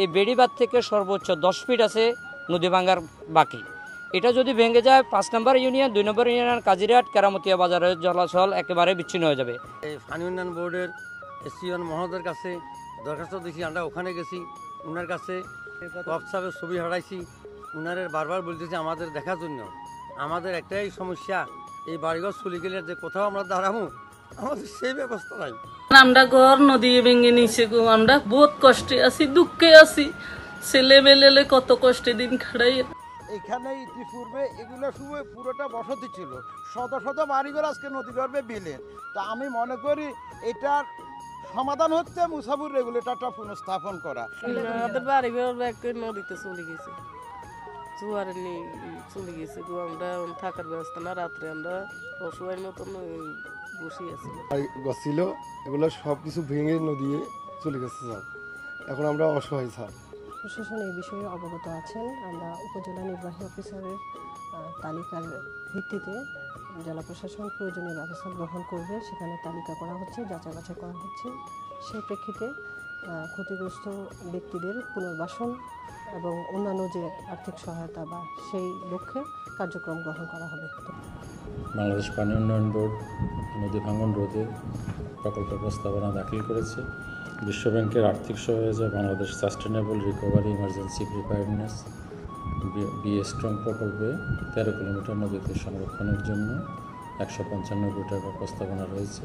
এই বেড়িবাঁধ থেকে সর্বোচ্চ 10 ফিট আছে নদী ভাঙ্গার বাকি। এটা যদি ভেঙে যায় 5 নম্বর ইউনিয়ন, 2 নম্বর ইউনিয়ন কাজিরহাট কেরামতিয়া বাজারের চলাচল একেবারে বিচ্ছিন্ন হয়ে যাবে। এই পানি উন্নয়ন বোর্ডের এসিওন মহোদয়ের কাছে দরখাস্ত দিয়েছি, আমরা ওখানে গেছি, ওনার কাছে সাহেবের ছবি হারাইছি। ওনারে বারবার বলতেছি আমাদের দেখার জন্য। আমাদের একটাই সমস্যা, এই বাড়িঘর চলে গেলে যে কোথাও আমরা দাঁড়াবো, আমাদের সেই ব্যবস্থা নাই। আমরা ঘর নদী ভেঙে নিছে গো, আমরা বহুত কষ্টে আছি, দুঃখে আছি, ছেলে মেলে কত কষ্টে দিন খাড়াই। এখানে ইতিপূর্বে এগুলো সময় পুরোটা বসতি ছিল, শত শত বাড়িঘর আজকে নদীগর্ভে বিলীন। তা আমি মনে করি এটার সমাধান হচ্ছে মুসাফির রেগুলেটরটা পুনঃস্থাপন করা। আমাদের বাড়িঘর নদীতে চলে গেছে, জোয়ারে নিয়ে চলে গেছে গো। আমরা থাকার ব্যবস্থা না, রাত্রে আমরা অসহায়ের মতন বসে আছি। ছিল এগুলো সব কিছু ভেঙে নদী চলে গেছে স্যার, এখন আমরা অসহায় স্যার। প্রশাসন এই বিষয়ে অবগত আছেন। আমরা উপজেলা নির্বাহী অফিসারের তালিকার ভিত্তিতে জেলা প্রশাসন প্রয়োজনীয় ব্যবস্থা গ্রহণ করবে। সেখানে তালিকা করা হচ্ছে, যাচাই বাছাই করা হচ্ছে। সেই প্রেক্ষিতে ক্ষতিগ্রস্ত ব্যক্তিদের পুনর্বাসন এবং অন্যান্য যে আর্থিক সহায়তা বা সেই লক্ষ্যে কার্যক্রম গ্রহণ করা হবে। বাংলাদেশ পানি উন্নয়ন বোর্ড নদী ভাঙন রোধে প্রকল্প প্রস্তাবনা দাখিল করেছে। বিশ্বব্যাংকের আর্থিক সহায়তায় বাংলাদেশ সাস্টেনেবল রিকভারি ইমার্জেন্সি প্রিপায়ারনেস বিএস্ট্রং প্রকল্পে 13 কিলোমিটার নদীতে সংরক্ষণের জন্য 195 কোটি টাকা প্রস্তাবনা রয়েছে।